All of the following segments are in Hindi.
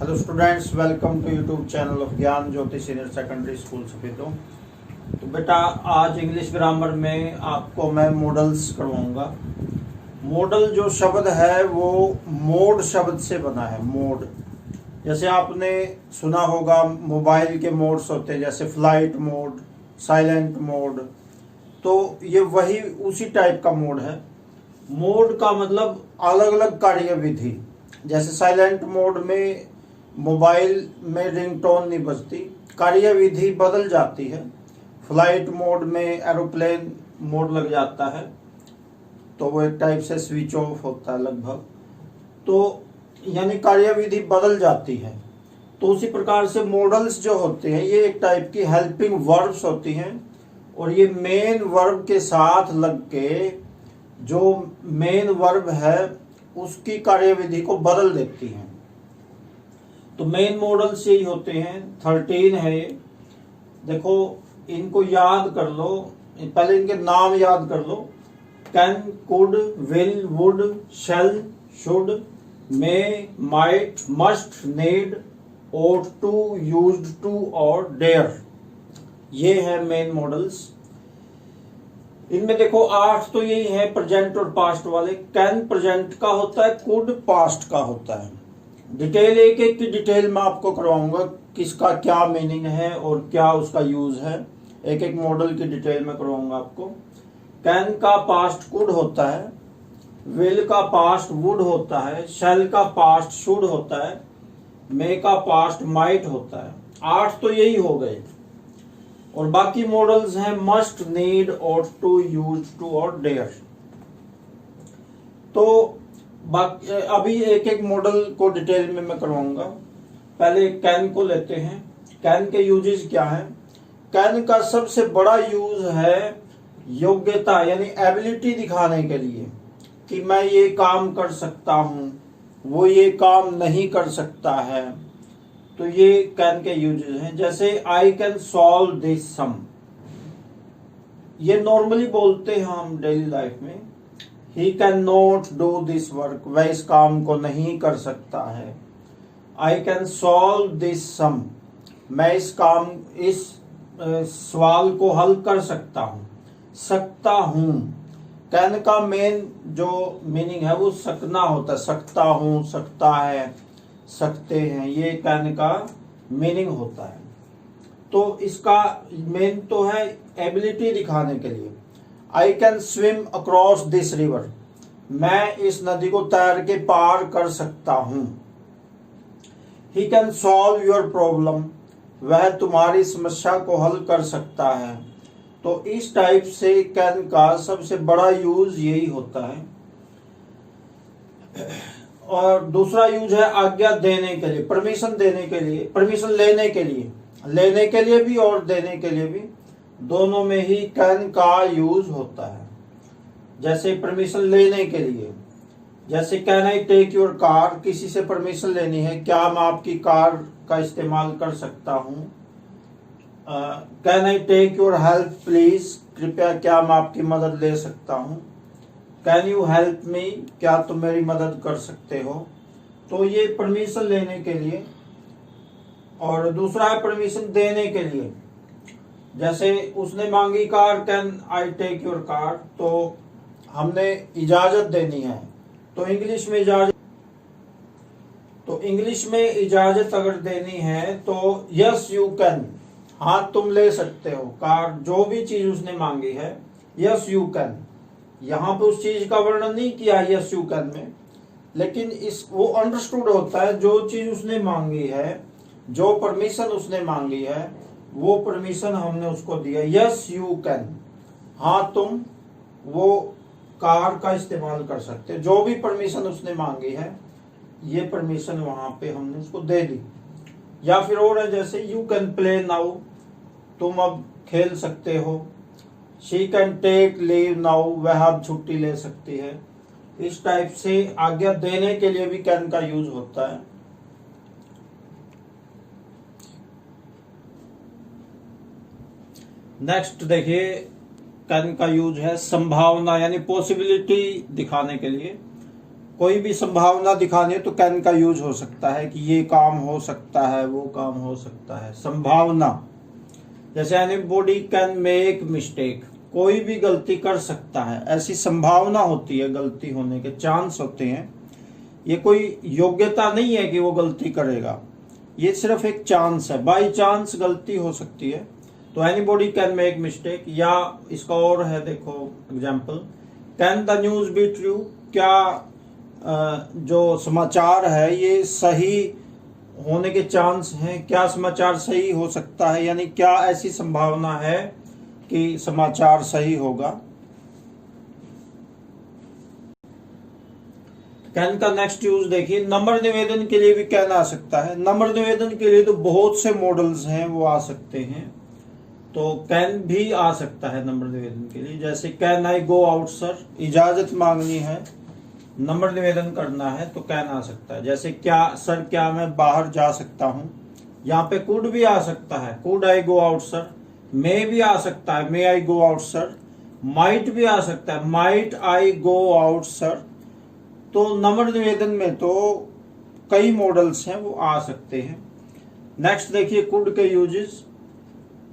Hello students, welcome to YouTube channel of Gyan Jyoti senior secondary school Safidon. तो बेटा, आज इंग्लिश ग्रामर में आपको मैं मॉडल्स करवाऊंगा। मॉडल जो शब्द है वो मोड शब्द से बना है। मोड, जैसे आपने सुना होगा मोबाइल के मोड्स होते हैं, जैसे फ्लाइट मोड, साइलेंट मोड। तो ये वही उसी टाइप का मोड है। मोड का मतलब अलग अलग कार्यविधि। जैसे साइलेंट मोड में मोबाइल में रिंगटोन नहीं बजती, कार्यविधि बदल जाती है। फ्लाइट मोड में एरोप्लेन मोड लग जाता है, तो वो एक टाइप से स्विच ऑफ होता है लगभग। तो यानी कार्यविधि बदल जाती है। तो उसी प्रकार से मॉडल्स जो होते हैं ये एक टाइप की हेल्पिंग वर्ब्स होती हैं, और ये मेन वर्ब के साथ लग के जो मेन वर्ब है उसकी कार्यविधि को बदल देती हैं। तो मेन मॉडल्स यही होते हैं। 13 है ये। देखो, इनको याद कर लो, पहले इनके नाम याद कर लो। Can, could, will, would, shall, should, may, might, must, need, ought to, used to और डेयर। ये है मेन मॉडल्स। इनमें देखो 8 तो यही है प्रेजेंट और पास्ट वाले। कैन प्रेजेंट का होता है, कुड पास्ट का होता है। डिटेल एक एक की डिटेल में आपको करवाऊंगा, किसका क्या मीनिंग है और क्या उसका यूज है। एक एक मॉडल की डिटेल में करवाऊंगा आपको। कैन का पास्ट कुड होता है, विल का पास्ट वुड होता है, शैल का पास्ट शुड होता है, मे का पास्ट माइट होता है। 8 तो यही हो गए, और बाकी मॉडल्स हैं must, need, ought to, used to और डेयर। तो अभी एक एक मॉडल को डिटेल में मैं करवाऊंगा। पहले कैन को लेते हैं। कैन के यूजेस क्या है? कैन का सबसे बड़ा यूज है योग्यता, यानी एबिलिटी दिखाने के लिए कि मैं ये काम कर सकता हूं, वो ये काम नहीं कर सकता है। तो ये कैन के यूजेस हैं। जैसे आई कैन सॉल्व दिस सम, ये नॉर्मली बोलते हैं हम डेली लाइफ में। He can not do this work, वह इस काम को नहीं कर सकता है। आई कैन सॉल्व दिस सम, मैं इस सवाल को हल कर सकता हूं। कैन का मेन जो मीनिंग है वो सकना होता है। सकता हूं, सकता है, सकते हैं, ये कैन का मीनिंग होता है। तो इसका मेन तो है एबिलिटी दिखाने के लिए। I can swim across this river, मैं इस नदी को तैर के पार कर सकता हूं। He can solve your problem, वह तुम्हारी समस्या को हल कर सकता है। तो इस टाइप से कैन का सबसे बड़ा यूज यही होता है। और दूसरा यूज है आज्ञा देने के लिए, परमिशन देने के लिए, परमिशन लेने के लिए भी और देने के लिए भी, दोनों में ही कैन का यूज होता है। जैसे परमिशन लेने के लिए, जैसे can I take your car, किसी से परमिशन लेनी है, क्या मैं आपकी कार का इस्तेमाल कर सकता हूँ। Can I take your help please, कृपया क्या मैं आपकी मदद ले सकता हूँ। कैन यू हेल्प मी, क्या तुम मेरी मदद कर सकते हो। तो ये परमिशन लेने के लिए। और दूसरा है परमिशन देने के लिए। जैसे उसने मांगी car, can I take your car, तो हमने इजाजत देनी है। तो इंग्लिश में इजाजत अगर देनी है तो यस यू कैन, हाँ तुम ले सकते हो कार, जो भी चीज उसने मांगी है, यस यू कैन। यहाँ पे उस चीज का वर्णन नहीं किया यस यू कैन में, लेकिन वो अंडरस्टूड होता है। जो चीज उसने मांगी है, जो परमिशन उसने मांगी है, वो परमिशन हमने उसको दिया, यस यू कैन, हाँ तुम वो कार का इस्तेमाल कर सकते हो। जो भी परमिशन उसने मांगी है, ये परमिशन वहां पे हमने उसको दे दी। या फिर और है, जैसे यू कैन प्ले नाउ, तुम अब खेल सकते हो। She can take leave now, वह अब छुट्टी ले सकती है। इस टाइप से आज्ञा देने के लिए भी कैन का यूज होता है। नेक्स्ट देखिए, कैन का यूज है संभावना, यानी पॉसिबिलिटी दिखाने के लिए। कोई भी संभावना दिखानी है तो कैन का यूज हो सकता है कि ये काम हो सकता है, वो काम हो सकता है। संभावना, जैसे एनीबॉडी कैन मेक मिस्टेक, कोई भी गलती कर सकता है, ऐसी संभावना होती है, गलती होने के चांस होते हैं। ये कोई योग्यता नहीं है कि वो गलती करेगा, ये सिर्फ एक चांस है, बाई चांस गलती हो सकती है। तो एनीबॉडी कैन मेक मिस्टेक। या इसका और है, देखो example, can the news be true, क्या जो समाचार है ये सही होने के चांस हैं, क्या समाचार सही हो सकता है, यानी क्या ऐसी संभावना है कि समाचार सही होगा। कैन का नेक्स्ट यूज देखिए, नंबर निवेदन के लिए भी कैन आ सकता है। नंबर निवेदन के लिए तो बहुत से मॉडल्स हैं, वो आ सकते हैं, तो कैन भी आ सकता है नंबर निवेदन के लिए। जैसे can I go out sir, इजाजत मांगनी है, नंबर निवेदन करना है तो कैन आ सकता है। जैसे क्या सर, क्या मैं बाहर जा सकता हूं, यहाँ पे कुड भी आ सकता है, could I go out sir. May भी आ सकता है, may I go out sir. Might भी आ सकता है, might I go out sir. तो नंबर निवेदन में तो कई मॉडल्स हैं, वो आ सकते हैं। नेक्स्ट देखिए कुड के यूजेस,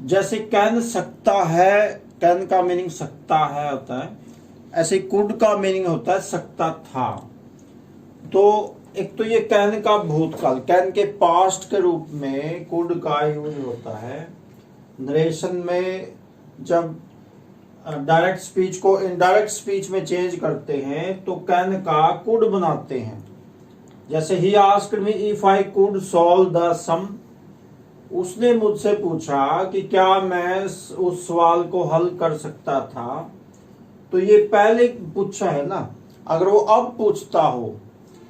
जैसे कैन सकता है, कैन का मीनिंग सकता है होता है, ऐसे कुड का मीनिंग होता है सकता था। तो एक तो ये कैन का भूतकाल, कैन के पास्ट के रूप में कुड का यूज होता है। नरेशन में जब डायरेक्ट स्पीच को इनडायरेक्ट स्पीच में चेंज करते हैं तो कैन का कुड बनाते हैं। जैसे ही asked me if I could solve the sum, उसने मुझसे पूछा कि क्या मैं उस सवाल को हल कर सकता था। तो ये पहले पूछा है ना, अगर वो अब पूछता हो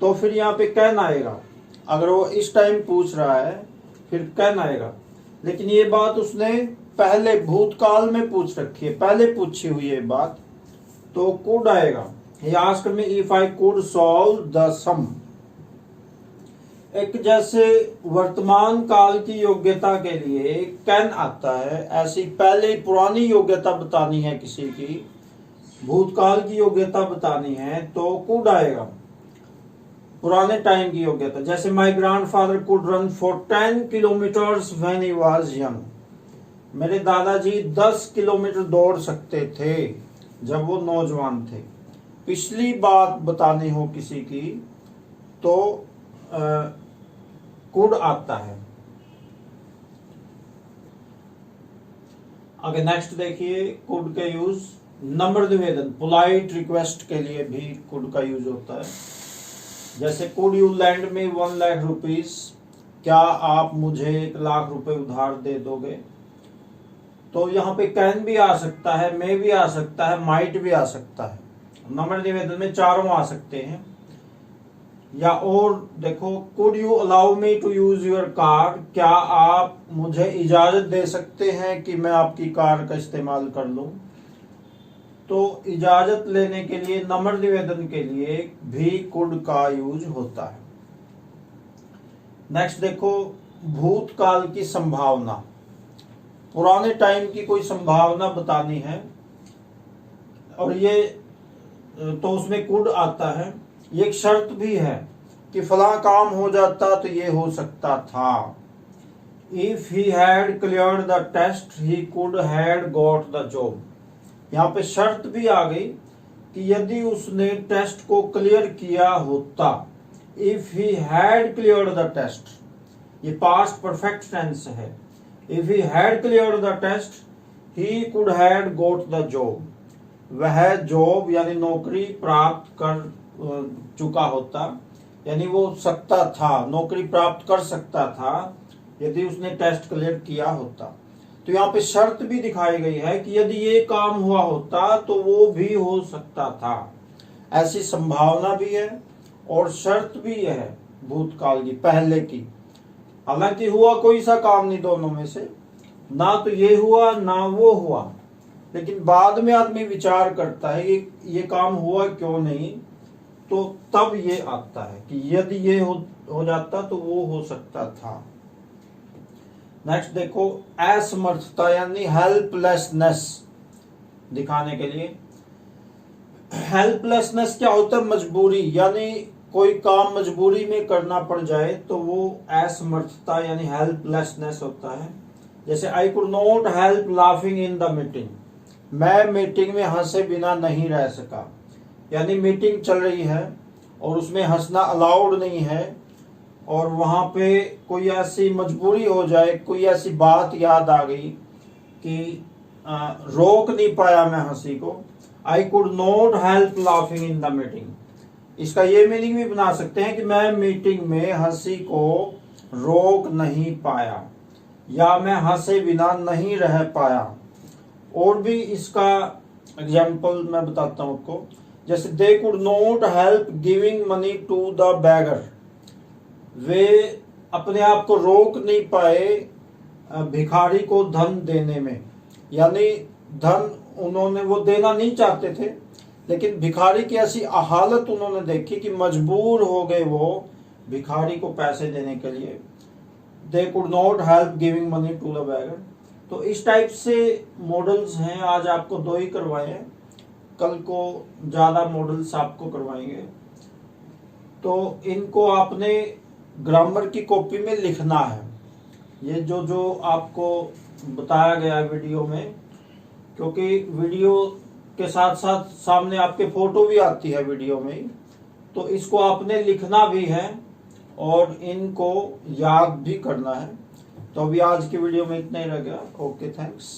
तो फिर यहाँ पे कैन आएगा। अगर वो इस टाइम पूछ रहा है फिर कैन आएगा, लेकिन ये बात उसने पहले भूतकाल में पूछ रखी है, पहले पूछी हुई है बात, तो कुड आएगा। He asked me if I could solve the sum। एक जैसे वर्तमान काल की योग्यता के लिए कैन आता है, ऐसी पहले पुरानी योग्यता बतानी है किसी की, भूतकाल की योग्यता बतानी है तो कुड आएगा, पुराने टाइम की योग्यता। जैसे माई grandfather could run for 10 kilometres when he was young, मेरे दादाजी 10 किलोमीटर दौड़ सकते थे जब वो नौजवान थे। पिछली बात बतानी हो किसी की तो कुड आता है। आगे नेक्स्ट देखिए कुड के यूज, नंबर निवेदन, पोलाइट रिक्वेस्ट के लिए भी कुड का यूज होता है। जैसे कुड यू लैंड में 1 लाख रुपीस, क्या आप मुझे 1 लाख रुपए उधार दे दोगे। तो यहाँ पे कैन भी आ सकता है, मे भी आ सकता है, माइट भी आ सकता है। नंबर निवेदन में चारों आ सकते हैं। या और देखो, could you allow me to use your car, क्या आप मुझे इजाजत दे सकते हैं कि मैं आपकी कार का इस्तेमाल कर लूं। तो इजाजत लेने के लिए, नंबर निवेदन के लिए भी कुड का यूज होता है। नेक्स्ट देखो, भूतकाल की संभावना, पुराने टाइम की कोई संभावना बतानी है और ये तो उसमें कुड आता है। ये एक शर्त भी है कि फला काम हो जाता तो ये हो सकता था। If he had cleared the test he could had got the job. यहाँ पे शर्त भी आ गई कि यदि उसने टेस्ट को क्लियर किया होता, if he had cleared the test, ये पास्ट परफेक्ट टेंस है। If he had cleared the test he could had got the job, वह जॉब यानी नौकरी प्राप्त कर चुका होता, यानी वो सकता था, नौकरी प्राप्त कर सकता था यदि उसने टेस्ट क्लियर किया होता। तो यहाँ पे शर्त भी दिखाई गई है कि यदि ये काम हुआ होता तो वो भी हो सकता था। ऐसी संभावना भी है और शर्त भी है भूतकाल की, पहले की। हालांकि हुआ कोई सा काम नहीं दोनों में से, ना तो ये हुआ ना वो हुआ, लेकिन बाद में आदमी विचार करता है ये काम हुआ क्यों नहीं, तो तब ये आता है कि यदि ये हो जाता तो वो हो सकता था। नेक्स्ट देखो, असमर्थता यानी हेल्पलेसनेस दिखाने के लिए, हेल्पलेसनेस क्या होता है? मजबूरी, यानी कोई काम मजबूरी में करना पड़ जाए तो वो असमर्थता यानी हेल्पलेसनेस होता है। जैसे I could not help laughing in the meeting, मैं मीटिंग में हंसे बिना नहीं रह सका। यानी मीटिंग चल रही है और उसमें हंसना अलाउड नहीं है, और वहां पे कोई ऐसी मजबूरी हो जाए, कोई ऐसी बात याद आ गई कि रोक नहीं पाया मैं हंसी को। I could not help laughing in the meeting. इसका ये मीनिंग भी बना सकते हैं कि मैं मीटिंग में हंसी को रोक नहीं पाया, या मैं हंसे बिना नहीं रह पाया। और भी इसका एग्जाम्पल मैं बताता हूं आपको। जैसे they could not help giving money to the beggar, वे अपने आप को रोक नहीं पाए भिखारी को धन देने में। यानी धन उन्होंने, वो देना नहीं चाहते थे, लेकिन भिखारी की ऐसी हालत उन्होंने देखी कि मजबूर हो गए वो भिखारी को पैसे देने के लिए। They could not help giving money to the beggar. तो इस टाइप से मॉडल्स हैं। आज आपको 2 ही करवाए हैं, कल को ज्यादा मॉडल्स आपको करवाएंगे। तो इनको आपने ग्रामर की कॉपी में लिखना है, ये जो जो आपको बताया गया है वीडियो में, क्योंकि वीडियो के साथ साथ सामने आपके फोटो भी आती है वीडियो में, तो इसको आपने लिखना भी है और इनको याद भी करना है। तो अभी आज की वीडियो में इतना ही रह गया। Okay, thanks.